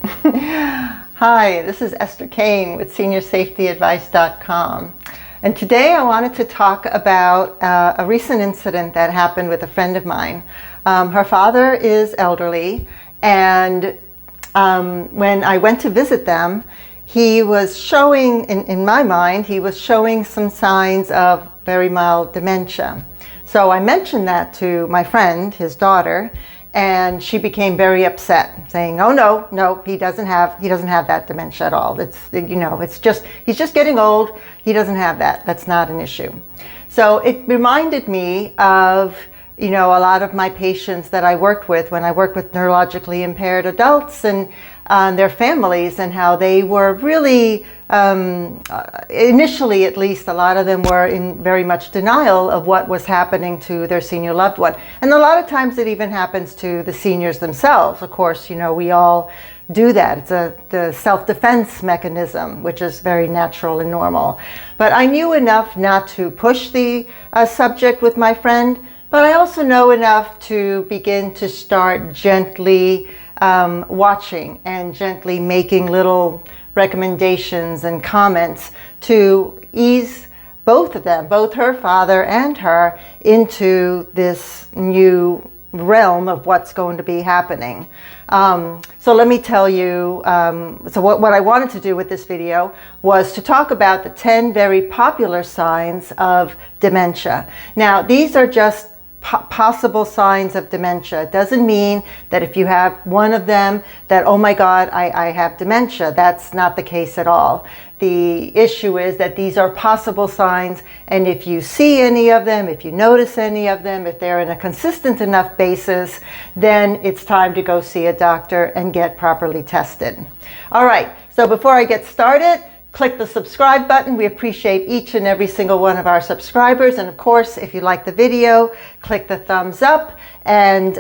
Hi, this is Esther Kane with SeniorSafetyAdvice.com. And today I wanted to talk about a recent incident that happened with a friend of mine. Her father is elderly, and when I went to visit them, he was showing, in my mind, he was showing some signs of very mild dementia. So I mentioned that to my friend, his daughter, and she became very upset, saying, "Oh no, he doesn't have that dementia at all. It's just he's just getting old. He doesn't have that. That's not an issue." So it reminded me of a lot of my patients that I worked with when I worked with neurologically impaired adults and their families, and how they were really, initially at least, a lot of them were in very much denial of what was happening to their senior loved one. And a lot of times it even happens to the seniors themselves. Of course, we all do that. It's the self-defense mechanism, which is very natural and normal. But I knew enough not to push the subject with my friend, but I also know enough to begin to start gently watching and gently making little recommendations and comments to ease both of them, both her father and her, into this new realm of what's going to be happening. So let me tell you, so what I wanted to do with this video was to talk about the 10 very popular signs of dementia. Now, these are just possible signs of dementia. It doesn't mean that if you have one of them that, oh my God, I have dementia. That's not the case at all. The issue is that these are possible signs, and if you see any of them, if you notice any of them, if they're in a consistent enough basis, then it's time to go see a doctor and get properly tested. All right, so before I get started, click the subscribe button. We appreciate each and every single one of our subscribers. And of course, if you like the video, click the thumbs up and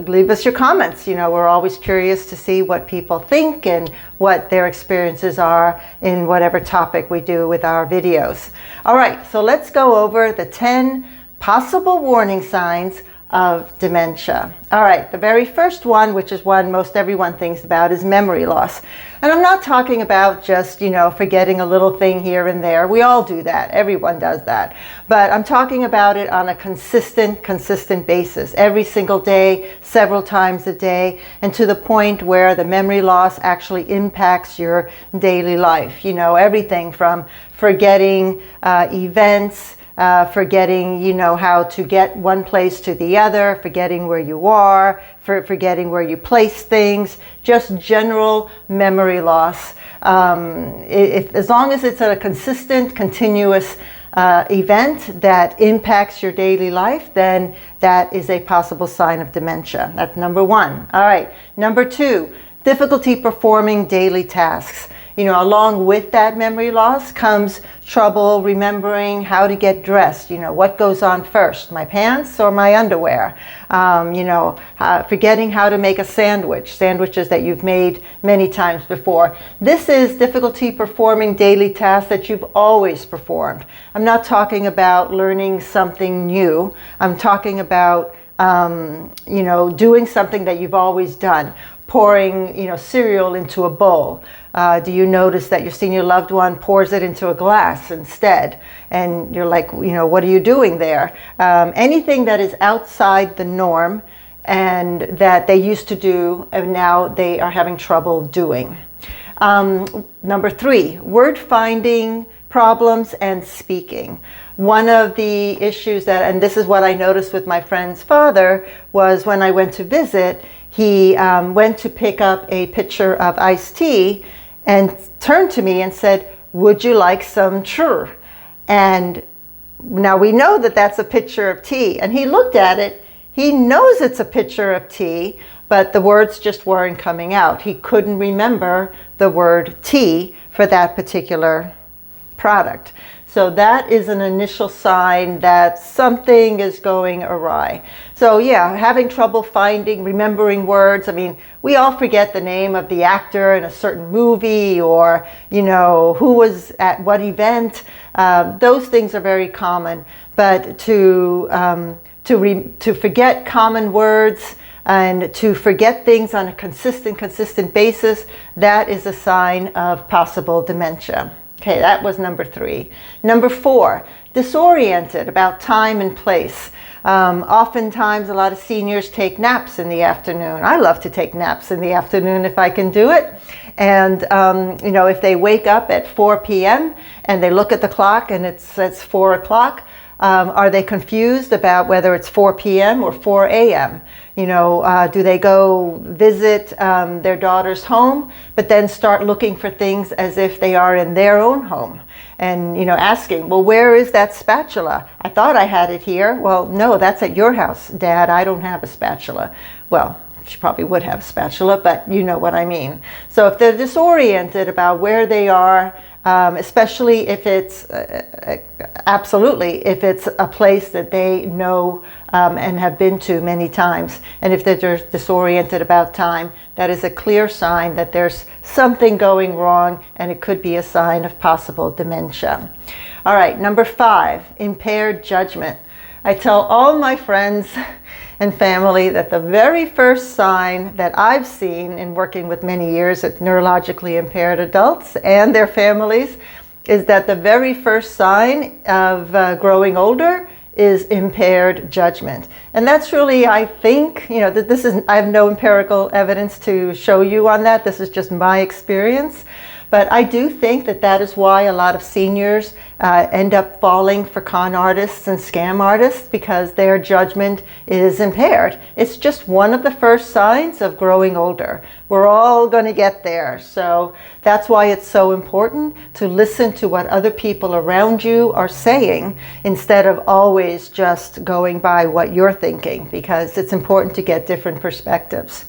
leave us your comments. We're always curious to see what people think and what their experiences are in whatever topic we do with our videos. All right, so let's go over the 10 possible warning signs of dementia. All right, the very first one, which is one most everyone thinks about, is memory loss. And I'm not talking about just, forgetting a little thing here and there. We all do that. Everyone does that. But I'm talking about it on a consistent basis, every single day, several times a day, and to the point where the memory loss actually impacts your daily life. Everything from forgetting events, forgetting, how to get one place to the other, forgetting where you are, forgetting where you place things, just general memory loss. As long as it's a consistent, continuous event that impacts your daily life, then that is a possible sign of dementia. That's number one. All right. Number two, difficulty performing daily tasks. Along with that memory loss comes trouble remembering how to get dressed. What goes on first, my pants or my underwear? Forgetting how to make a sandwiches that you've made many times before. This is difficulty performing daily tasks that you've always performed. I'm not talking about learning something new. I'm talking about, doing something that you've always done. Pouring, cereal into a bowl. Do you notice that your senior loved one pours it into a glass instead? And you're like, what are you doing there? Anything that is outside the norm and that they used to do and now they are having trouble doing. Number three, word finding problems and speaking. One of the issues and this is what I noticed with my friend's father, was when I went to visit, he went to pick up a pitcher of iced tea and turned to me and said, "Would you like some chur?" And now we know that that's a pitcher of tea. And he looked at it. He knows it's a pitcher of tea, but the words just weren't coming out. He couldn't remember the word tea for that particular product. So that is an initial sign that something is going awry. So yeah, having trouble remembering words. I mean, we all forget the name of the actor in a certain movie, or, who was at what event. Those things are very common. But to forget common words, and to forget things on a consistent basis, that is a sign of possible dementia. Okay, that was number 3. Number 4, disoriented about time and place. Oftentimes, a lot of seniors take naps in the afternoon. I love to take naps in the afternoon if I can do it. And, if they wake up at 4 p.m. and they look at the clock and it says 4 o'clock, are they confused about whether it's 4 p.m. or 4 a.m.? Do they go visit their daughter's home, but then start looking for things as if they are in their own home? And, asking, well, where is that spatula? I thought I had it here. Well, no, that's at your house, Dad. I don't have a spatula. Well, she probably would have a spatula, but you know what I mean. So if they're disoriented about where they are, especially if it's if it's a place that they know and have been to many times, and if they're disoriented about time, that is a clear sign that there's something going wrong, and it could be a sign of possible dementia. All right, number 5, impaired judgment. I tell all my friends and family that the very first sign that I've seen in working with many years at neurologically impaired adults and their families is that the very first sign of growing older is impaired judgment. And that's really, I think, I have no empirical evidence to show you on that. This is just my experience. But I do think that that is why a lot of seniors end up falling for con artists and scam artists, because their judgment is impaired. It's just one of the first signs of growing older. We're all going to get there. So that's why it's so important to listen to what other people around you are saying instead of always just going by what you're thinking, because it's important to get different perspectives.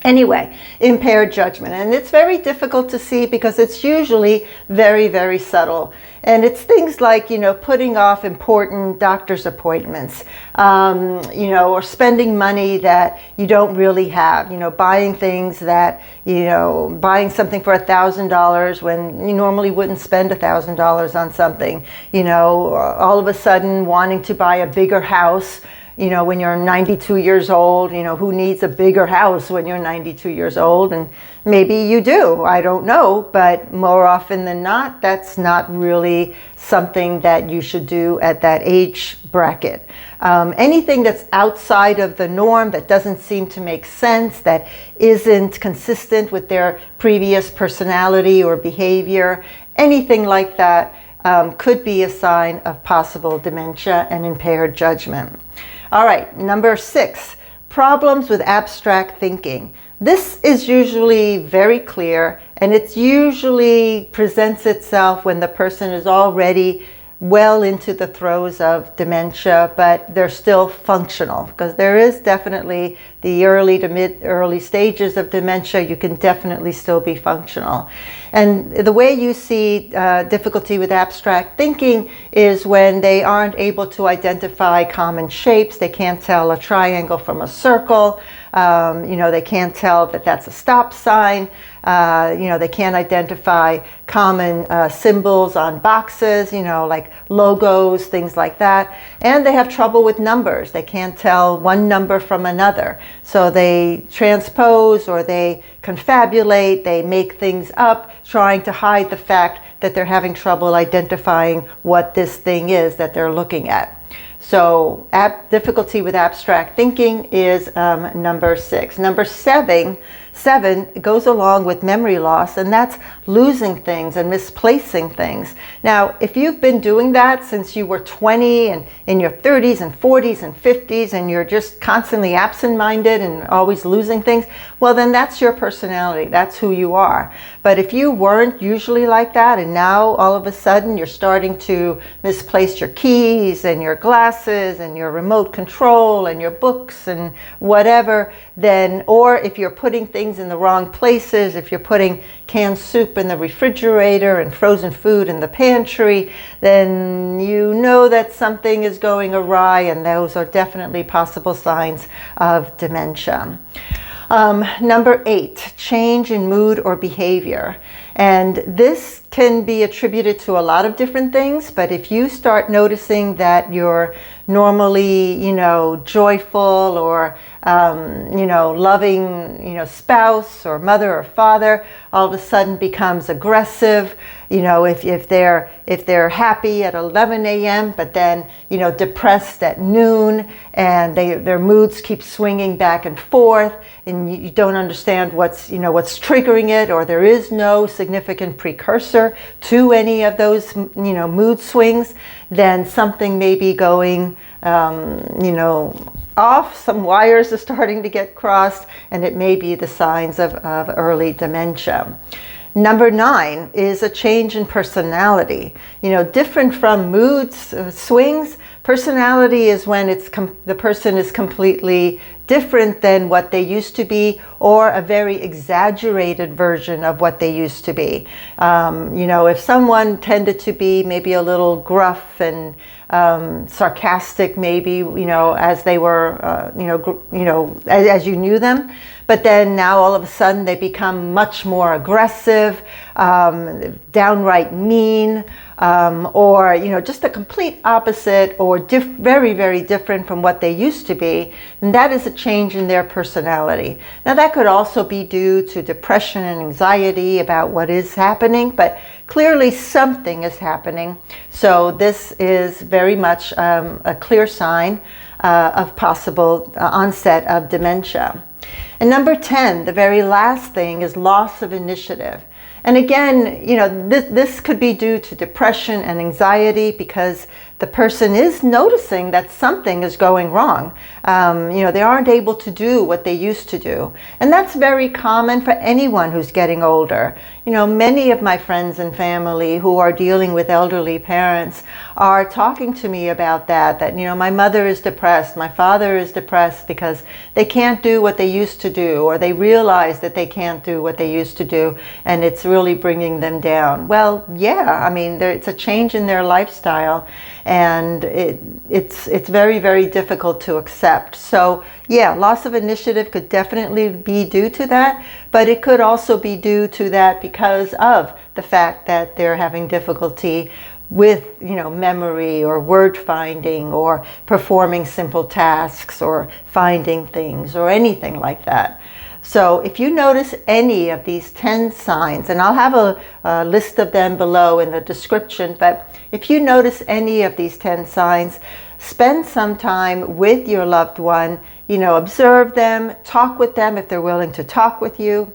Anyway, impaired judgment. And it's very difficult to see because it's usually very, very subtle. And it's things like, putting off important doctor's appointments, or spending money that you don't really have, buying things that, buying something for $1,000 when you normally wouldn't spend $1,000 on something, all of a sudden wanting to buy a bigger house. When you're 92 years old, who needs a bigger house when you're 92 years old? And maybe you do, I don't know, but more often than not, that's not really something that you should do at that age bracket. Anything that's outside of the norm, that doesn't seem to make sense, that isn't consistent with their previous personality or behavior, anything like that could be a sign of possible dementia and impaired judgment. All right, number 6, problems with abstract thinking. This is usually very clear, and it usually presents itself when the person is already well into the throes of dementia, but they're still functional, because there is definitely the early to mid-early stages of dementia. You can definitely still be functional. And the way you see difficulty with abstract thinking is when they aren't able to identify common shapes. They can't tell a triangle from a circle. They can't tell that that's a stop sign. They can't identify common symbols on boxes, like logos, things like that. And they have trouble with numbers. They can't tell one number from another. So they transpose or they confabulate, they make things up, trying to hide the fact that they're having trouble identifying what this thing is that they're looking at. So difficulty with abstract thinking is number 6. Number 7 goes along with memory loss, and that's losing things and misplacing things. Now, if you've been doing that since you were 20 and in your 30s and 40s and 50s, and you're just constantly absent-minded and always losing things, well, then that's your personality. That's who you are. But if you weren't usually like that, and now all of a sudden you're starting to misplace your keys and your glasses and your remote control and your books and whatever, then, or if you're putting things in the wrong places, if you're putting canned soup in the refrigerator and frozen food in the pantry, then you know that something is going awry, and those are definitely possible signs of dementia. Number 8, change in mood or behavior. And this can be attributed to a lot of different things, but if you start noticing that you're normally, joyful or, loving, spouse or mother or father, all of a sudden becomes aggressive. If they're happy at 11 a.m., but then, depressed at noon, and their moods keep swinging back and forth, and you don't understand what's triggering it, or there is no significant precursor to any of those, mood swings, then something may be going, off. Some wires are starting to get crossed, and it may be the signs of early dementia. Number 9 is a change in personality. Different from mood swings, personality is when the person is completely different than what they used to be, or a very exaggerated version of what they used to be. If someone tended to be maybe a little gruff and sarcastic, maybe, as they were, as you knew them, but then now all of a sudden they become much more aggressive, downright mean, or just a complete opposite, or very, very different from what they used to be, and that is a change in their personality. Now that could also be due to depression and anxiety about what is happening, but clearly something is happening. So this is very much a clear sign of possible onset of dementia. And number 10, the very last thing, is loss of initiative. And again, this could be due to depression and anxiety, because the person is noticing that something is going wrong. They aren't able to do what they used to do. And that's very common for anyone who's getting older. Many of my friends and family who are dealing with elderly parents are talking to me about that, my mother is depressed, my father is depressed because they can't do what they used to do, or they realize that they can't do what they used to do, and it's really bringing them down. Well, yeah, it's a change in their lifestyle, and it's very, very difficult to accept. So yeah, loss of initiative could definitely be due to that, but it could also be due to that because of the fact that they're having difficulty with memory or word finding, or performing simple tasks, or finding things, or anything like that. So if you notice any of these 10 signs, and I'll have a list of them below in the description, but if you notice any of these 10 signs, spend some time with your loved one, observe them, talk with them if they're willing to talk with you,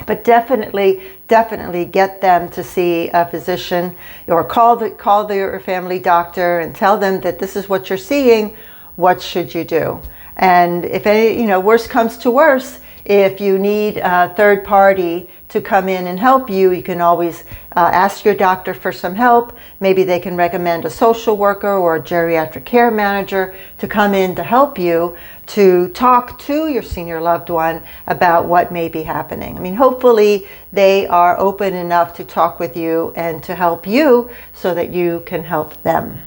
but definitely get them to see a physician, or call your family doctor and tell them that this is what you're seeing. What should you do? And if any, worse comes to worse, if you need a third party to come in and help you, you can always ask your doctor for some help. Maybe they can recommend a social worker or a geriatric care manager to come in to help you to talk to your senior loved one about what may be happening. Hopefully they are open enough to talk with you and to help you so that you can help them.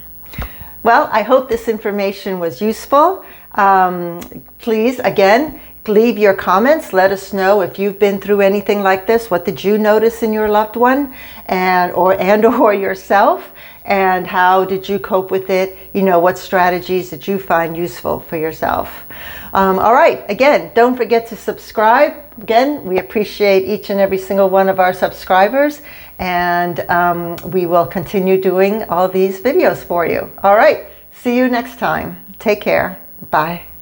Well, I hope this information was useful. Please, again, leave your comments. Let us know if you've been through anything like this. What did you notice in your loved one or yourself? And how did you cope with it? What strategies did you find useful for yourself? All right. Again, don't forget to subscribe. Again, we appreciate each and every single one of our subscribers. And we will continue doing all these videos for you. All right. See you next time. Take care. Bye.